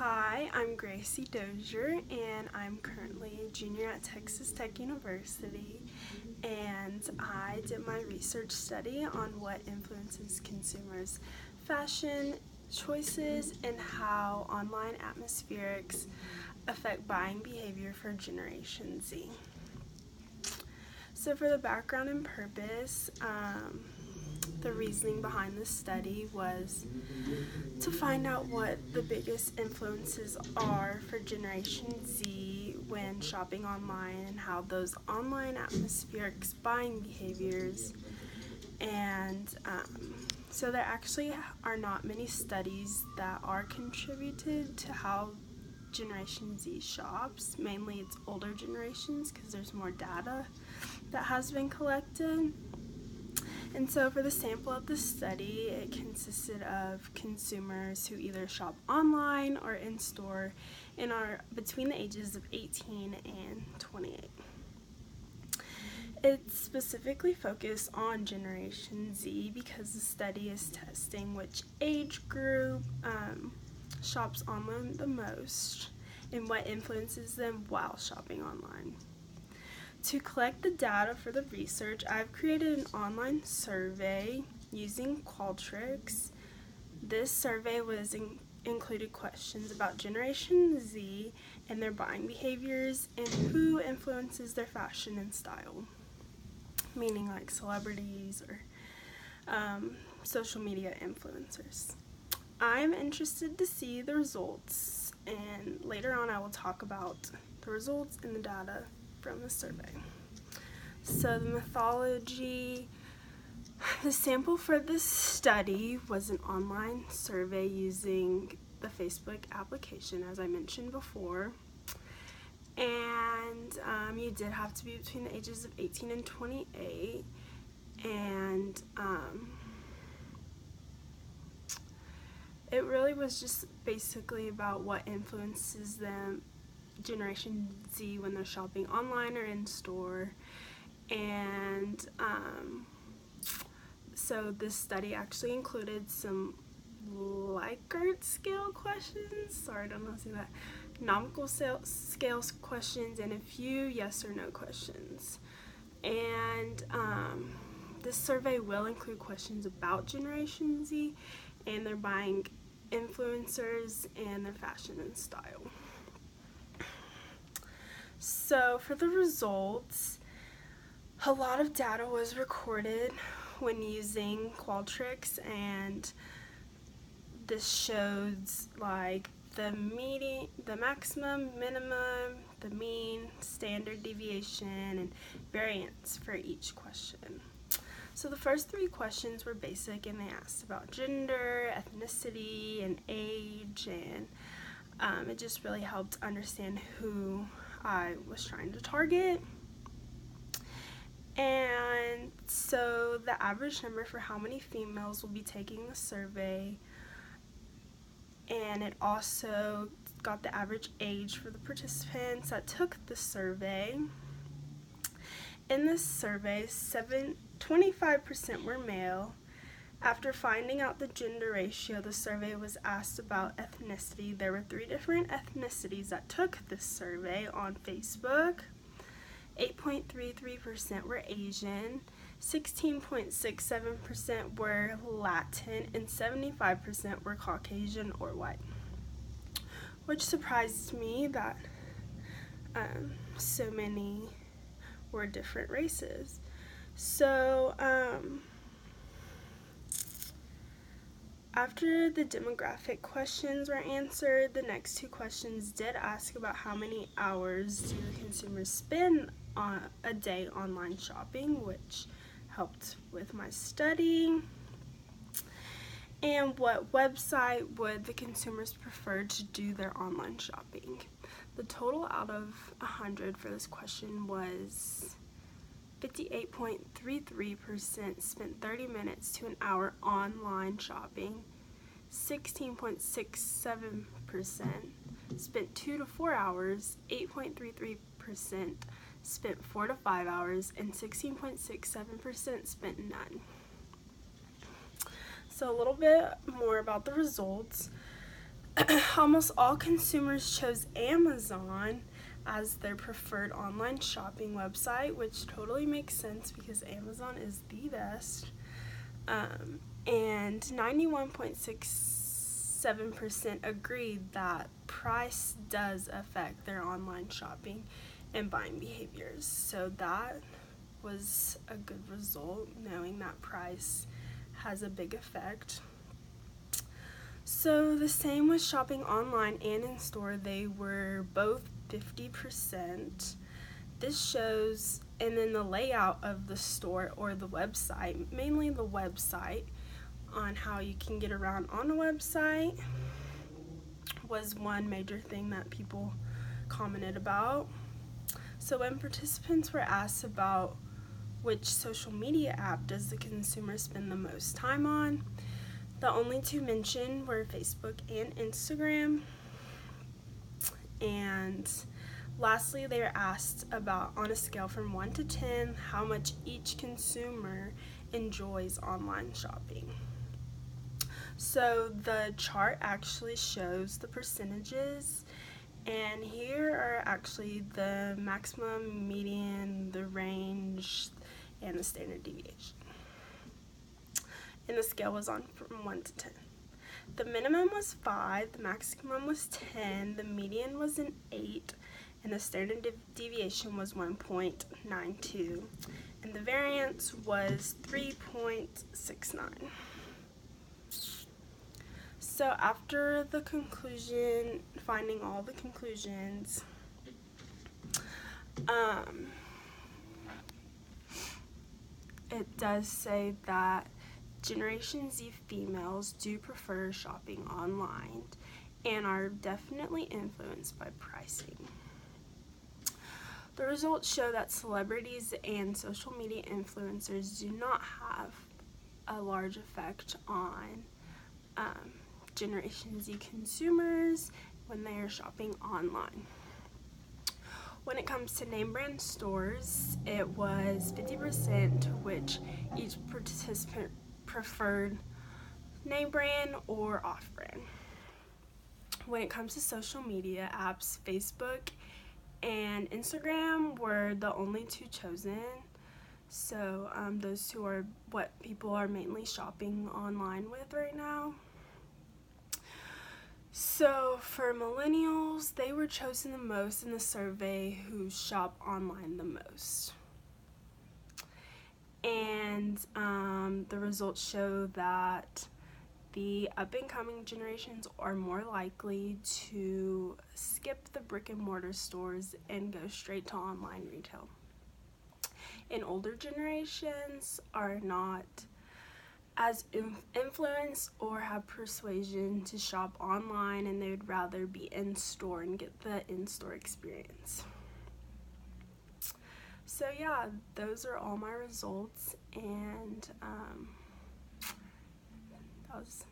Hi, I'm Gracie Dozier, and I'm currently a junior at Texas Tech University, and I did my research study on what influences consumers' fashion choices and how online atmospherics affect buying behavior for Generation Z. So for the background and purpose, the reasoning behind this study was to find out what the biggest influences are for Generation Z when shopping online and how those online atmospherics buying behaviors. And so there actually are not many studies that are contributed to how Generation Z shops. Mainly it's older generations because there's more data that has been collected. And so for the sample of the study, it consisted of consumers who either shop online or in store and are between the ages of 18 and 28. It's specifically focused on Generation Z because the study is testing which age group shops online the most and what influences them while shopping online. To collect the data for the research, I've created an online survey using Qualtrics. This survey included questions about Generation Z and their buying behaviors and who influences their fashion and style, meaning like celebrities or social media influencers. I'm interested to see the results, and later on I will talk about the results and the data from the survey. So the methodology, the sample for this study was an online survey using the Facebook application, as I mentioned before. And you did have to be between the ages of 18 and 28. And it really was just basically about what influences them, Generation Z, when they're shopping online or in store. And so this study actually included some Likert scale questions, sorry I don't know how to say that, nomical scales questions, and a few yes or no questions. And this survey will include questions about Generation Z and their buying influencers and their fashion and style. So for the results, a lot of data was recorded when using Qualtrics, and this shows like the maximum, minimum, the mean, standard deviation, and variance for each question. So the first three questions were basic, and they asked about gender, ethnicity, and age, and it just really helped understand who I was trying to target. And so the average number for how many females will be taking the survey, and it also got the average age for the participants that took the survey. In this survey, 25% were male. After finding out the gender ratio, the survey was asked about ethnicity. There were 3 different ethnicities that took this survey on Facebook. 8.33% were Asian, 16.67% were Latin, and 75% were Caucasian or white, which surprised me that so many were different races. So after the demographic questions were answered, the next 2 questions did ask about how many hours do the consumers spend on a day online shopping, which helped with my study, and what website would the consumers prefer to do their online shopping. The total out of 100 for this question was 58.33% spent 30 minutes to an hour online shopping, 16.67% spent 2 to 4 hours, 8.33% spent 4 to 5 hours, and 16.67% spent none. So a little bit more about the results. almost all consumers chose Amazon as their preferred online shopping website, which totally makes sense because Amazon is the best. And 91.67% agreed that price does affect their online shopping and buying behaviors. So that was a good result, knowing that price has a big effect. So the same with shopping online and in store, they were both 50%. This shows, and then the layout of the store or the website, mainly the website, on how you can get around on a website was one major thing that people commented about. So when participants were asked about which social media app does the consumer spend the most time on, the only two mentioned were Facebook and Instagram. And lastly, they were asked about, on a scale from 1 to 10, how much each consumer enjoys online shopping. So the chart actually shows the percentages, and here are actually the maximum, median, the range, and the standard deviation. And the scale was on from 1 to 10. The minimum was 5, the maximum was 10, the median was an 8, and the standard deviation was 1.92, and the variance was 3.69. So after the conclusion, finding all the conclusions, it does say that Generation Z females do prefer shopping online and are definitely influenced by pricing. The results show that celebrities and social media influencers do not have a large effect on Generation Z consumers when they are shopping online. When it comes to name brand stores, it was 50%, to which each participant preferred name brand or off brand. When it comes to social media apps, Facebook and Instagram were the only two chosen. So those two are what people are mainly shopping online with right now. So for millennials, they were chosen the most in the survey who shop online the most. And the results show that the up-and-coming generations are more likely to skip the brick-and-mortar stores and go straight to online retail. And older generations are not as influenced or have persuasion to shop online, and they would rather be in store and get the in-store experience. So yeah, those are all my results, and that was